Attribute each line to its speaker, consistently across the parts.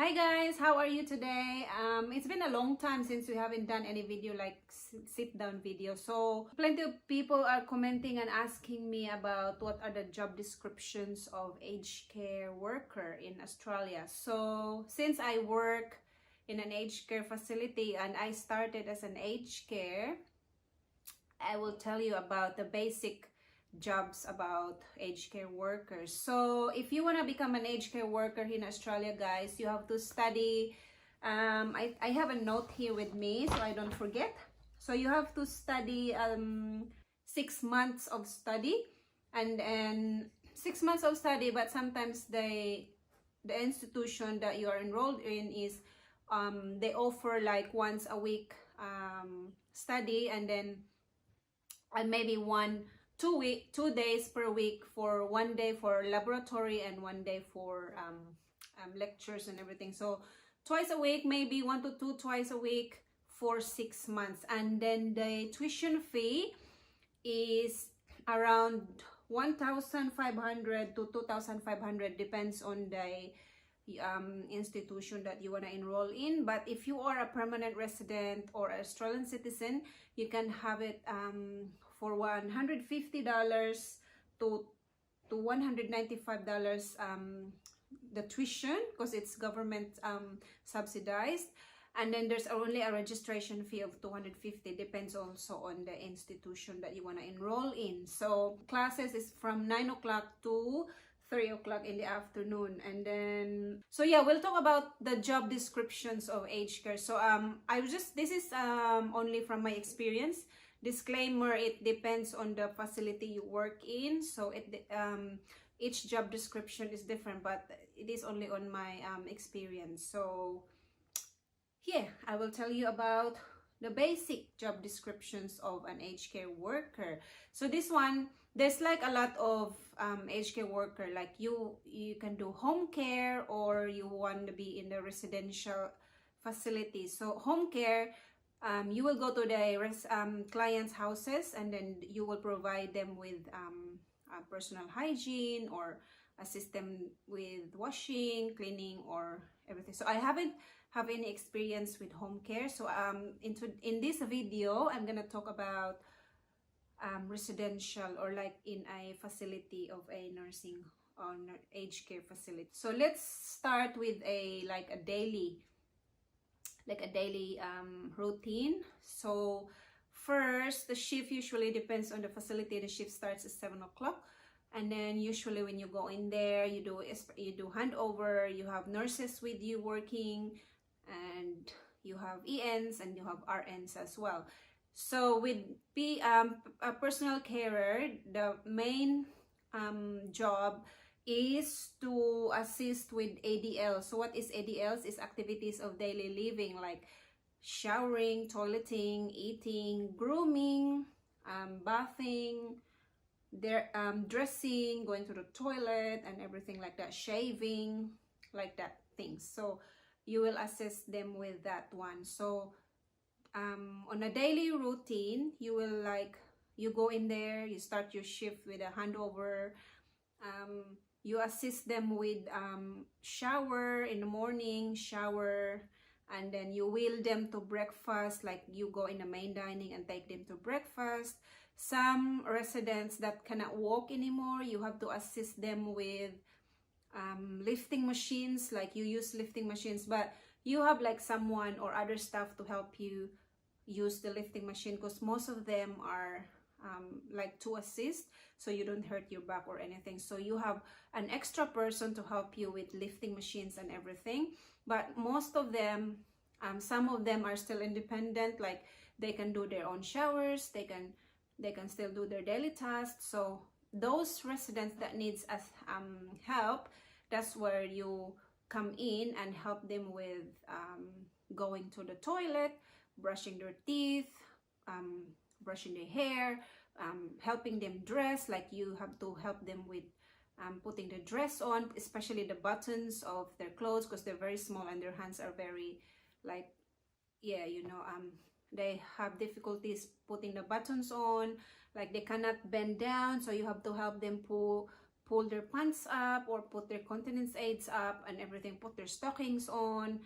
Speaker 1: Hi guys, how are you today? It's been a long time since we haven't done any video like sit down video. So plenty of people are commenting and asking me about what are the job descriptions of aged care worker in Australia. So since I work in an aged care facility and I started as an aged care, I will tell you about the basic jobs about aged care workers. So if you want to become an aged care worker in Australia, guys, you have to study. I have a note here with me so I don't forget. So you have to study 6 months of study, and then 6 months of study, but sometimes the institution that you are enrolled in is they offer like once a week study, and then maybe 2 days per week, for 1 day for laboratory and 1 day for lectures and everything. So twice a week, maybe 1 to 2 twice a week for 6 months. And then the tuition fee is around 1,500 to 2,500, depends on the institution that you want to enroll in. But if you are a permanent resident or Australian citizen, you can have it for $150 to $195 the tuition, because it's government subsidized. And then there's only a registration fee of $250, depends also on the institution that you want to enroll in. So classes is from 9 o'clock to 3 o'clock in the afternoon. And then so yeah, we'll talk about the job descriptions of aged care. So this is only from my experience. Disclaimer, it depends on the facility you work in, so each job description is different, but it is only on my experience. So here I will tell you about the basic job descriptions of an aged care worker. So this one, there's like a lot of aged care worker, like you can do home care, or you want to be in the residential facility. So home care, you will go to the clients' houses, and then you will provide them with personal hygiene, or assist them with washing, cleaning, or everything. So I haven't have any experience with home care. So in this video, I'm gonna talk about residential, or like in a facility of a nursing or aged care facility. So let's start with a daily routine. So first, the shift usually depends on the facility. The shift starts at 7 o'clock, and then usually when you go in there, you do handover. You have nurses with you working, and you have ENs and you have RNs as well. So with a personal carer, the main job is to assist with ADL. So what is ADLs? Is activities of daily living, like showering, toileting, eating, grooming, bathing, dressing, going to the toilet and everything like that, shaving, like that things. So you will assist them with that one. So on a daily routine, you will you go in there, you start your shift with a handover. You assist them with shower in the morning, and then you wheel them to breakfast, like you go in the main dining and take them to breakfast. Some residents that cannot walk anymore, you have to assist them with lifting machines, like you use lifting machines, but you have like someone or other staff to help you use the lifting machine, because most of them are like to assist, so you don't hurt your back or anything. So you have an extra person to help you with lifting machines and everything. But most of them, some of them are still independent, like they can do their own showers, they can still do their daily tasks. So those residents that needs help, that's where you come in and help them with going to the toilet, brushing their teeth, brushing their hair, helping them dress, like you have to help them with putting the dress on, especially the buttons of their clothes, because they're very small and their hands are very they have difficulties putting the buttons on, like they cannot bend down, so you have to help them pull their pants up or put their continence aids up and everything, put their stockings on.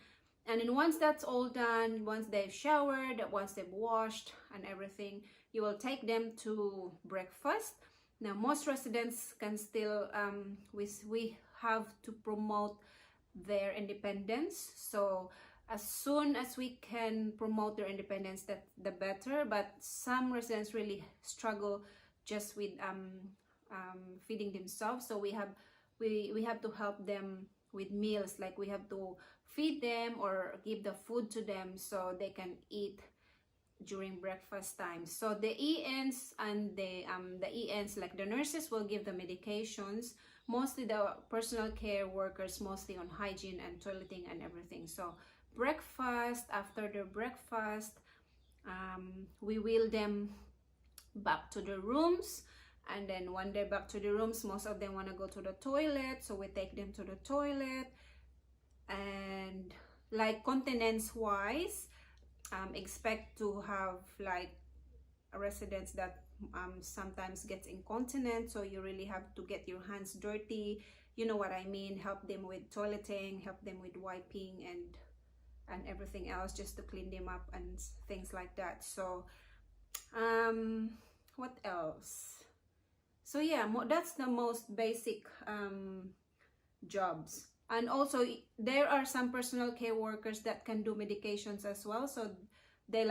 Speaker 1: And then once that's all done, once they've showered, once they've washed and everything, you will take them to breakfast. Now, most residents can still, we have to promote their independence. So as soon as we can promote their independence, that the better. But some residents really struggle just with feeding themselves. So we have to help them with meals. Like we have to feed them or give the food to them so they can eat during breakfast time. So the ENs and the ENs, like the nurses, will give the medications. Mostly the personal care workers, mostly on hygiene and toileting and everything. So breakfast, after their breakfast, we wheel them back to the rooms. And then when they're back to the rooms, most of them want to go to the toilet, so we take them to the toilet. And like continence wise, expect to have like residents that sometimes gets incontinent, so you really have to get your hands dirty, you know what I mean, help them with toileting, help them with wiping and everything else, just to clean them up and things like that. So what else? So yeah, that's the most basic jobs. And also there are some personal care workers that can do medications as well. So they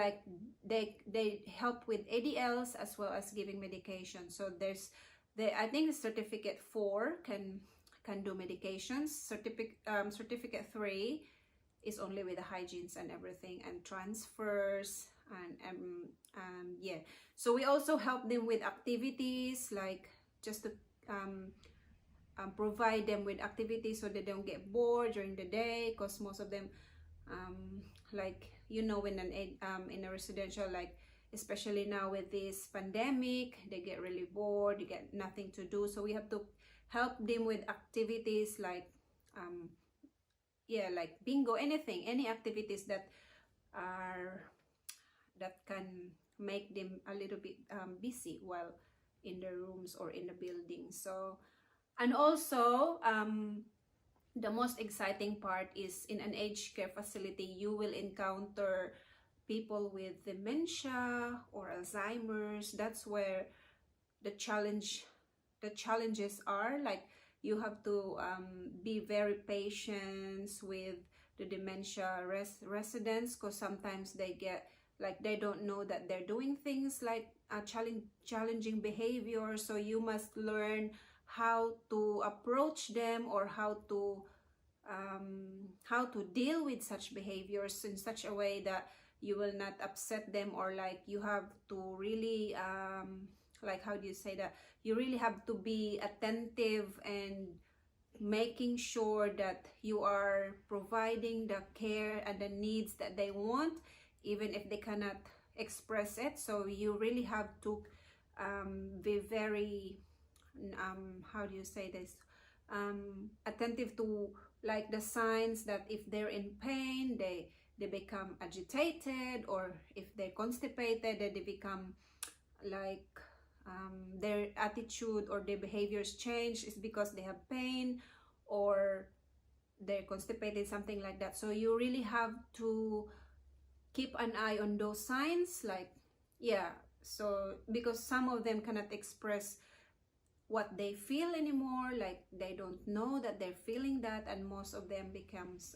Speaker 1: help with ADLs as well as giving medication. So I think certificate 4 can do medications. Certificate 3 is only with the hygienes and everything and transfers and yeah. So we also help them with activities, like just to provide them with activities so they don't get bored during the day, because most of them like, you know, in a residential, like especially now with this pandemic, they get really bored, they get nothing to do. So we have to help them with activities like yeah, like bingo, any activities that can make them a little bit busy while in the rooms or in the building. So, and also the most exciting part is in an aged care facility, you will encounter people with dementia or Alzheimer's. That's where the challenges are. Like you have to be very patient with the dementia residents, because sometimes they get like they don't know that they're doing things like challenging behavior. So you must learn how to approach them or how to deal with such behaviors in such a way that you will not upset them, or like you have to really like, how do you say that, you really have to be attentive and making sure that you are providing the care and the needs that they want, even if they cannot express it. So you really have to be very how do you say this, attentive to like the signs that if they're in pain, they become agitated, or if they're constipated, that they become like their attitude or their behaviors change is because they have pain or they're constipated, something like that. So you really have to keep an eye on those signs, like yeah. So because some of them cannot express what they feel anymore, like they don't know that they're feeling that, and most of them becomes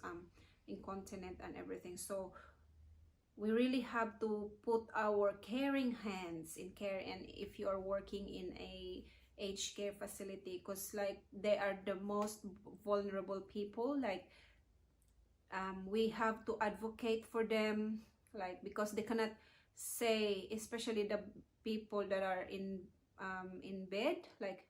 Speaker 1: incontinent and everything. So we really have to put our caring hands in care, and if you are working in a aged care facility, because like they are the most vulnerable people, like we have to advocate for them, like because they cannot say, especially the people that are in bed, like